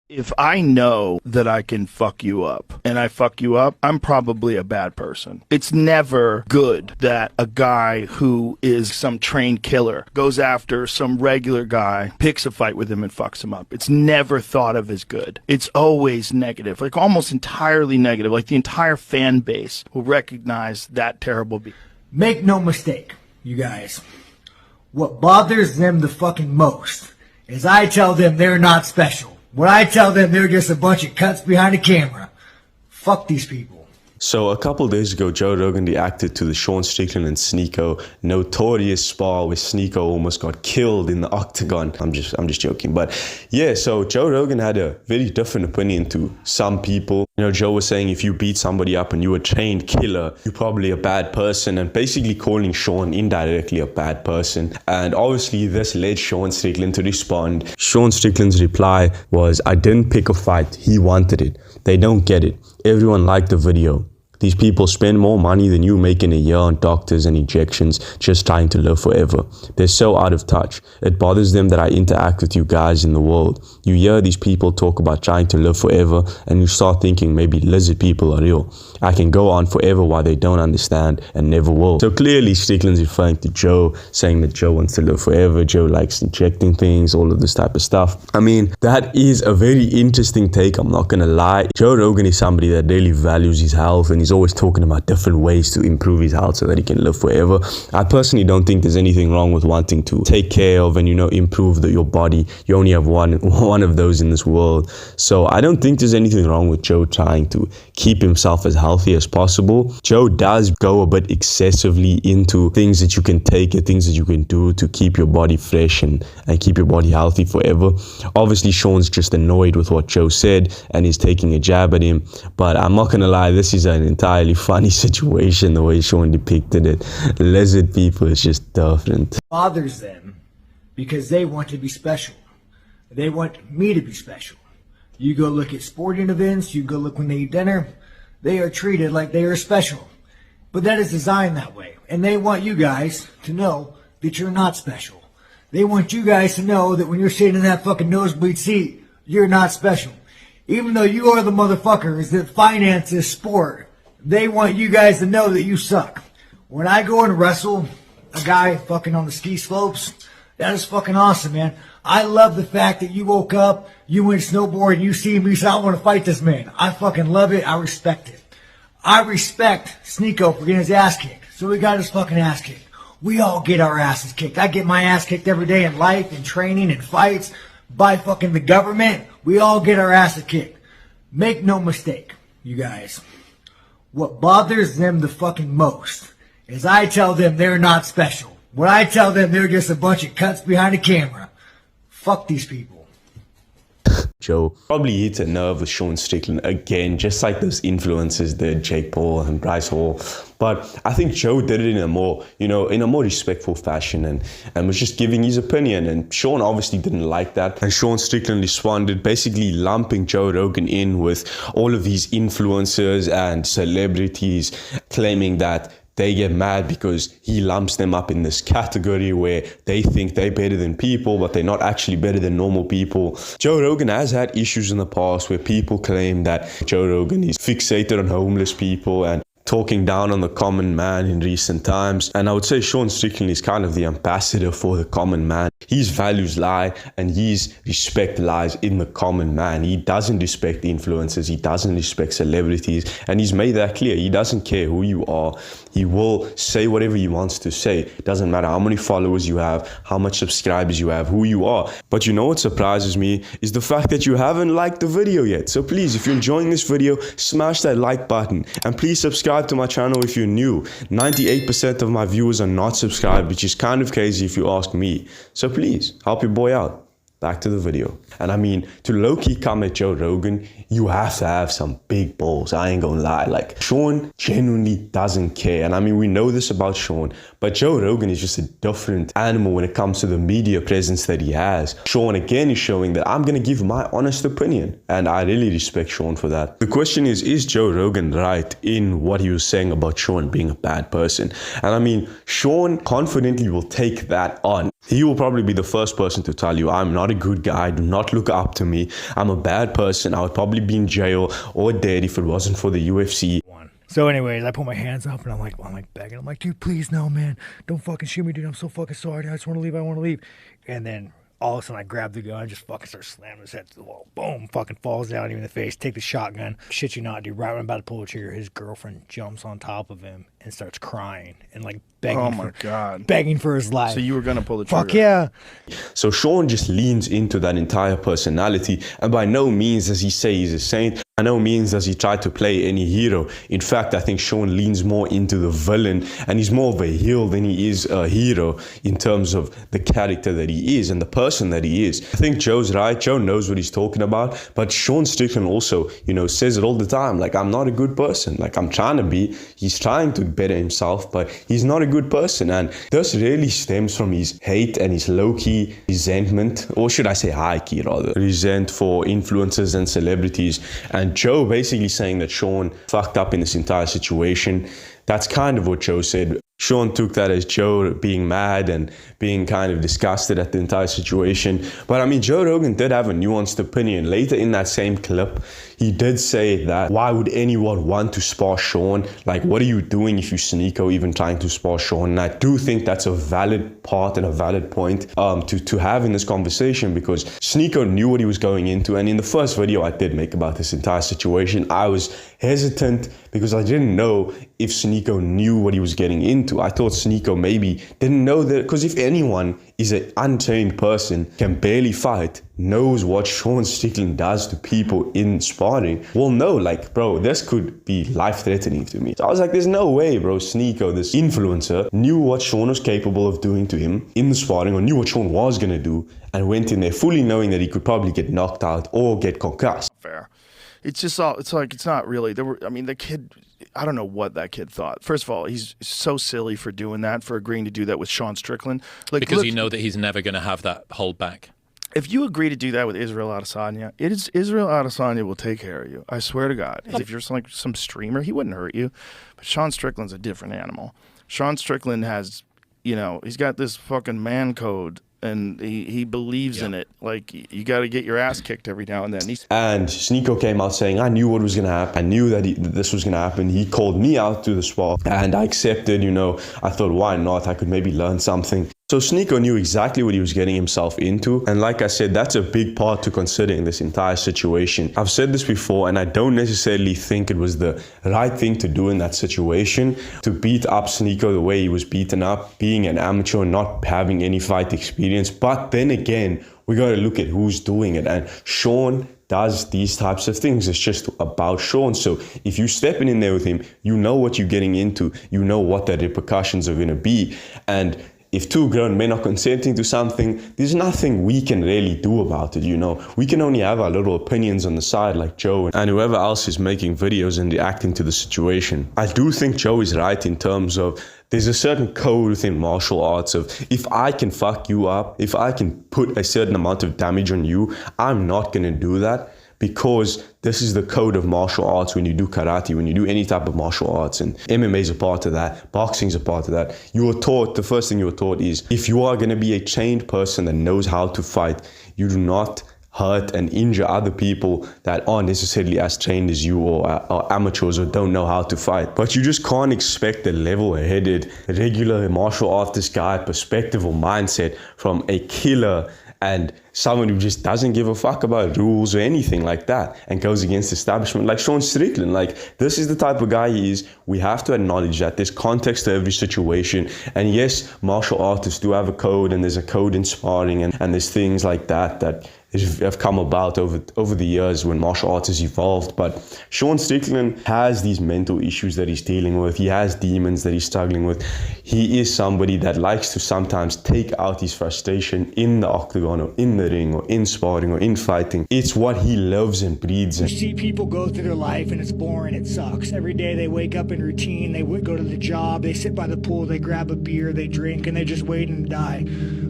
If I know that I can fuck you up and I fuck you up, I'm probably a bad person. It's never good that a guy who is some trained killer goes after some regular guy, picks a fight with him and fucks him up. It's never thought of as good. It's always negative, like almost entirely negative. Like the entire fan base will recognize that terrible beat. Make no mistake, you guys. What bothers them the fucking most is I tell them they're not special. When I tell them they're just a bunch of cunts behind a camera. Fuck these people. So a couple days ago, Joe Rogan reacted to the Sean Strickland and Sneako notorious spar where Sneako almost got killed in the octagon. I'm just joking. But yeah, so Joe Rogan had a very different opinion to some people. You know, Joe was saying if you beat somebody up and you're a trained killer, you're probably a bad person, and basically calling Sean indirectly a bad person. And obviously this led Sean Strickland to respond. Sean Strickland's reply was, "I didn't pick a fight, he wanted it. They don't get it. Everyone liked the video. These people spend more money than you make in a year on doctors and injections just trying to live forever. They're so out of touch. It bothers them that I interact with you guys in the world. You hear these people talk about trying to live forever and you start thinking maybe lizard people are real. I can go on forever while they don't understand and never will." So clearly Strickland's referring to Joe, saying that Joe wants to live forever. Joe likes injecting things, all of this type of stuff. I mean, that is a very interesting take, I'm not gonna lie. Joe Rogan is somebody that really values his health, and he's always talking about different ways to improve his health so that he can live forever. I personally don't think there's anything wrong with wanting to take care of and, you know, improve your body. You only have one of those in this world. So I don't think there's anything wrong with Joe trying to keep himself as healthy as possible. Joe does go a bit excessively into things that you can take and things that you can do to keep your body fresh and keep your body healthy forever. Obviously, Sean's just annoyed with what Joe said and he's taking a jab at him. But I'm not gonna lie, this is an entirely funny situation the way Sean depicted it. Lizard people is just different. It bothers them because they want to be special. They want me to be special. You go look at sporting events, you go look when they eat dinner, they are treated like they are special. But that is designed that way. And they want you guys to know that you're not special. They want you guys to know that when you're sitting in that fucking nosebleed seat, you're not special. Even though you are the motherfuckers that finance this sport, they want you guys to know that you suck. When I go and wrestle a guy fucking on the ski slopes, that is fucking awesome, man. I love the fact that you woke up, you went snowboarding, you see me, so I want to fight this man. I fucking love it. I respect it. I respect Sneako for getting his ass kicked. So we got his fucking ass kicked. We all get our asses kicked. I get my ass kicked every day in life, in training, in fights, by fucking the government. We all get our asses kicked. Make no mistake, you guys. What bothers them the fucking most is I tell them they're not special. When I tell them they're just a bunch of cunts behind a camera. Fuck these people. Joe probably hit a nerve with Sean Strickland again, just like those influencers did, Jake Paul and Bryce Hall. But I think Joe did it in a more, in a more respectful fashion and was just giving his opinion. And Sean obviously didn't like that. And Sean Strickland responded, basically lumping Joe Rogan in with all of these influencers and celebrities, claiming that they get mad because he lumps them up in this category where they think they're better than people, but they're not actually better than normal people. Joe Rogan has had issues in the past where people claim that Joe Rogan is fixated on homeless people and talking down on the common man in recent times. And I would say Sean Strickland is kind of the ambassador for the common man. His values lie and his respect lies in the common man. He doesn't respect influencers. He doesn't respect celebrities. And he's made that clear. He doesn't care who you are. He will say whatever he wants to say. It doesn't matter how many followers you have, how much subscribers you have, who you are. But you know what surprises me is the fact that you haven't liked the video yet. So please, if you're enjoying this video, smash that like button and please subscribe to my channel if you're new. 98% of my viewers are not subscribed, which is kind of crazy if you ask me. So please, help your boy out. Back to the video. And I mean, to low-key come at Joe Rogan, you have to have some big balls. I ain't gonna lie. Like, Sean genuinely doesn't care. And I mean, we know this about Sean, but Joe Rogan is just a different animal when it comes to the media presence that he has. Sean again is showing that I'm gonna give my honest opinion. And I really respect Sean for that. The question is Joe Rogan right in what he was saying about Sean being a bad person? And I mean, Sean confidently will take that on. He will probably be the first person to tell you, I'm not a good guy, do not look up to me, I'm a bad person, I would probably be in jail or dead if it wasn't for the UFC. So anyways, I put my hands up and I'm like begging. I'm like, dude, please no, man. Don't fucking shoot me, dude. I'm so fucking sorry. I just want to leave. I want to leave. And then all of a sudden I grab the gun and just fucking start slamming his head to the wall. Boom, fucking falls down in the face. Take the shotgun. Shit you not, dude. Right when I'm about to pull the trigger, his girlfriend jumps on top of him and starts crying and like begging. Oh my God. Begging for his life. So you were going to pull the trigger? Fuck yeah. So Sean just leans into that entire personality, and by no means does he say he's a saint. By no means does he try to play any hero. In fact, I think Sean leans more into the villain, and he's more of a heel than he is a hero in terms of the character that he is and the person that he is. I think Joe's right. Joe knows what he's talking about, but Sean Strickland also, says it all the time. Like, I'm not a good person. Like, I'm trying to be. He's trying to better himself, but he's not a good person. And this really stems from his hate and his low-key resentment, or should I say high-key rather, resent for influencers and celebrities. And Joe basically saying that Sean fucked up in this entire situation. That's kind of what Joe said. Sean took that as Joe being mad and being kind of disgusted at the entire situation. But I mean, Joe Rogan did have a nuanced opinion. Later in that same clip, he did say that, why would anyone want to spar Sean? Like, what are you doing if you Sneako even trying to spar Sean? And I do think that's a valid part and a valid point to have in this conversation, because Sneako knew what he was going into. And in the first video I did make about this entire situation, I was hesitant because I didn't know if Sneako knew what he was getting into. I thought Sneako maybe didn't know that, because if anyone is an untrained person, can barely fight, knows what Sean Strickland does to people in sparring, will know, like, bro, this could be life-threatening to me. So I was like, there's no way, bro, Sneako, this influencer, knew what Sean was capable of doing to him in the sparring, or knew what Sean was going to do, and went in there fully knowing that he could probably get knocked out or get concussed. Fair. It's just all, it's like, it's not really, the kid, I don't know what that kid thought. First of all, he's so silly for doing that, for agreeing to do that with Sean Strickland. Like, because you know that he's never going to have that hold back. If you agree to do that with Israel Adesanya, Israel Adesanya will take care of you. I swear to God. If you're like some streamer, he wouldn't hurt you. But Sean Strickland's a different animal. Sean Strickland has, he's got this fucking man code, and he believes in it. Like, you got to get your ass kicked every now and then. And Sneako came out saying, I knew what was going to happen. I knew that this was going to happen. He called me out to the spar, and I accepted. I thought, why not? I could maybe learn something. So Sneako knew exactly what he was getting himself into. And like I said, that's a big part to consider in this entire situation. I've said this before, and I don't necessarily think it was the right thing to do in that situation, to beat up Sneako the way he was beaten up, being an amateur, not having any fight experience. But then again, we got to look at who's doing it. And Sean does these types of things. It's just about Sean. So if you stepping in there with him, you know what you're getting into. You know what the repercussions are going to be. And if two grown men are consenting to something, there's nothing we can really do about it, We can only have our little opinions on the side, like Joe and whoever else is making videos and reacting to the situation. I do think Joe is right in terms of there's a certain code within martial arts of, if I can fuck you up, if I can put a certain amount of damage on you, I'm not going to do that. Because this is the code of martial arts when you do karate, when you do any type of martial arts, and MMA is a part of that, boxing is a part of that. You were taught, the first thing you were taught is, if you are going to be a trained person that knows how to fight, you do not hurt and injure other people that aren't necessarily as trained as you, or are amateurs, or don't know how to fight. But you just can't expect a level-headed, regular martial artist guy perspective or mindset from a killer and someone who just doesn't give a fuck about rules or anything like that, and goes against establishment like Sean Strickland. Like, this is the type of guy he is. We have to acknowledge that there's context to every situation. And yes, martial artists do have a code, and there's a code in sparring, and there's things like that have come about over the years when martial arts has evolved. But Sean Strickland has these mental issues that he's dealing with. He has demons that he's struggling with. He is somebody that likes to sometimes take out his frustration in the octagon, or in the ring, or in sparring, or in fighting. It's what he loves and breathes. You see people go through their life and it's boring, it sucks. Every day they wake up in routine, they would go to the job, they sit by the pool, they grab a beer, they drink, and they're just waiting to die.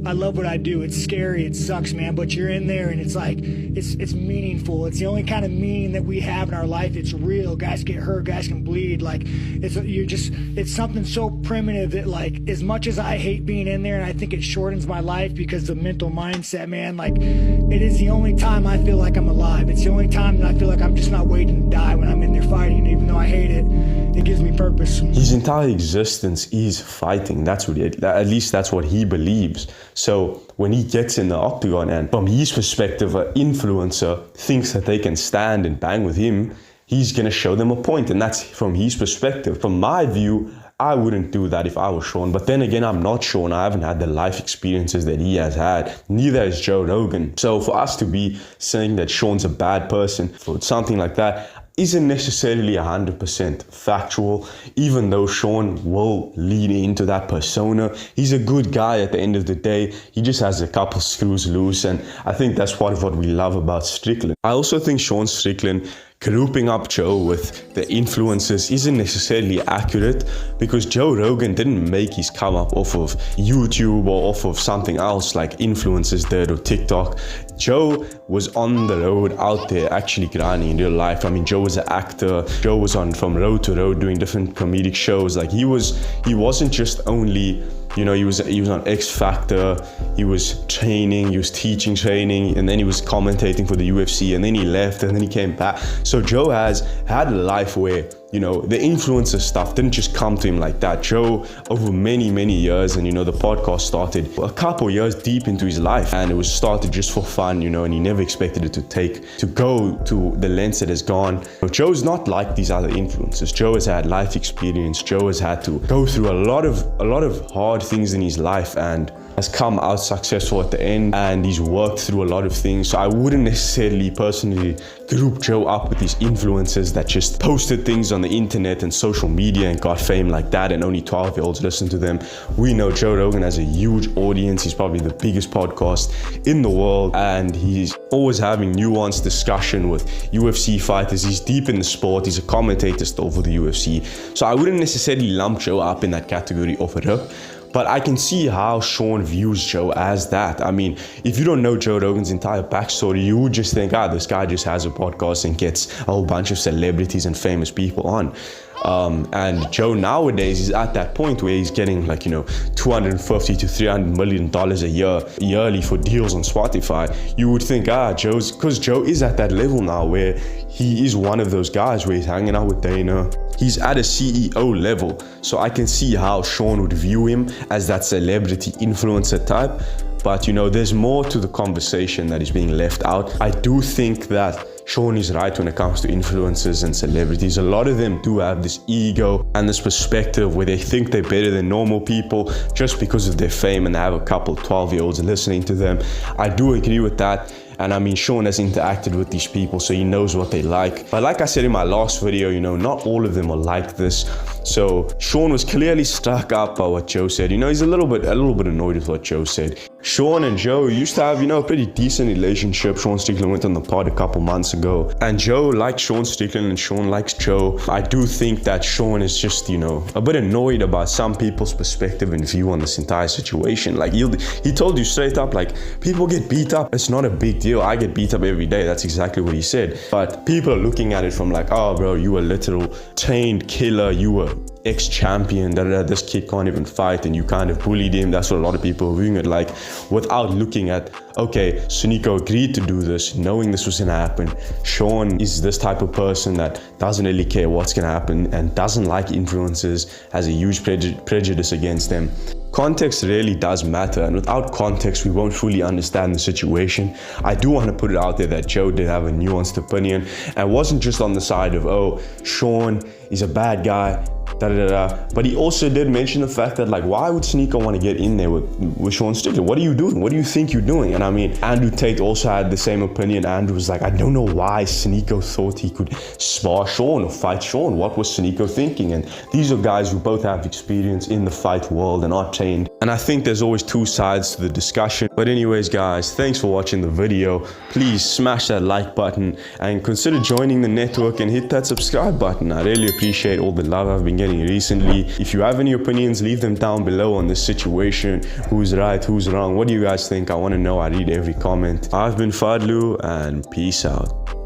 I love what I do. It's scary, it sucks, man, but you're in there there, and it's like it's meaningful. It's the only kind of meaning that we have in our life. It's real. Guys get hurt, guys can bleed. Like it's something so primitive that, like, as much as I hate being in there, and I think it shortens my life because the mental mindset, man, like, it is the only time I feel like I'm alive. It's the only time that I feel like I'm just not waiting to die when I'm in there fighting. Even though I hate it, it gives me purpose. His entire existence is fighting. That's what at least that's what he believes. So when he gets in the octagon, and from his perspective, an influencer thinks that they can stand and bang with him, he's gonna show them a point, and that's from his perspective. From my view, I wouldn't do that if I was Sean. But then again, I'm not Sean. I haven't had the life experiences that he has had. Neither has Joe Rogan. So for us to be saying that Sean's a bad person for something like that isn't necessarily 100% factual, even though Sean will lean into that persona. He's a good guy at the end of the day. He just has a couple screws loose, and I think that's part of what we love about Strickland. I also think Sean Strickland grouping up Joe with the influencers isn't necessarily accurate, because Joe Rogan didn't make his come up off of YouTube or off of something else like influencers did or TikTok. Joe was on the road out there actually grinding in real life. I mean, Joe was an actor. Joe was on from road to road doing different comedic shows. Like he wasn't just only, you know, he was on X Factor, he was training, he was teaching training, and then he was commentating for the UFC, and then he left, and then he came back. So Joe has had a life where, you know, the influencer stuff didn't just come to him like that. Joe, over many, many years, and, you know, the podcast started a couple years deep into his life, and it was started just for fun, you know, and he never expected it to go to the lengths it has gone. But Joe's not like these other influencers. Joe has had life experience. Joe has had to go through a lot of hard things in his life, and has come out successful at the end, and he's worked through a lot of things. So I wouldn't necessarily personally group Joe up with these influencers that just posted things on the internet and social media and got fame like that, and only 12-year-olds listen to them. We know Joe Rogan has a huge audience. He's probably the biggest podcast in the world, and he's always having nuanced discussion with UFC fighters. He's deep in the sport. He's a commentator still for the UFC. So I wouldn't necessarily lump Joe up in that category of a rip. But I can see how Sean views Joe as that. I mean, if you don't know Joe Rogan's entire backstory, you would just think, this guy just has a podcast and gets a whole bunch of celebrities and famous people on. And Joe nowadays is at that point where he's getting, like, you know, $250 to $300 million a yearly for deals on Spotify. You would think, because Joe is at that level now where he is one of those guys where he's hanging out with Dana. He's at a CEO level. So I can see how Sean would view him as that celebrity influencer type. But, you know, there's more to the conversation that is being left out. I do think that Sean is right when it comes to influencers and celebrities. A lot of them do have this ego and this perspective where they think they're better than normal people just because of their fame, and they have a couple 12-year-olds listening to them. I do agree with that. And I mean, Sean has interacted with these people, so he knows what they like. But like I said in my last video, you know, not all of them are like this. So Sean was clearly struck up by what Joe said. You know, he's a little bit annoyed with what Joe said. Sean and Joe used to have, you know, a pretty decent relationship. Sean Strickland went on the pod a couple months ago, and Joe likes Sean Strickland and Sean likes Joe. I do think that Sean is just, you know, a bit annoyed about some people's perspective and view on this entire situation. Like he told you straight up, like, people get beat up. It's not a big deal. I get beat up every day. That's exactly what he said. But people are looking at it from like, oh bro, you a literal trained killer. You were ex-champion, this kid can't even fight, and you kind of bullied him. That's what a lot of people are viewing it like, without looking at, okay, Sneako agreed to do this knowing this was gonna happen. Sean is this type of person that doesn't really care what's gonna happen and doesn't like influencers, has a huge prejudice against them. Context really does matter, and without context we won't fully understand the situation. I do want to put it out there that Joe did have a nuanced opinion, and wasn't just on the side of, oh, Sean is a bad guy, but he also did mention the fact that, like, why would Sneako want to get in there with Sean Strickland? What are you doing? What do you think you're doing? And I mean, Andrew Tate also had the same opinion. Andrew was like, I don't know why Sneako thought he could spar Sean or fight Sean. What was Sneako thinking? And these are guys who both have experience in the fight world and are trained. And I think there's always two sides to the discussion. But anyways, guys, thanks for watching the video. Please smash that like button and consider joining the network and hit that subscribe button. I really appreciate all the love I've been getting recently. If you have any opinions, leave them down below on this situation. Who's right, who's wrong? What do you guys think? I want to know. I read every comment. I've been Fadlu, and peace out.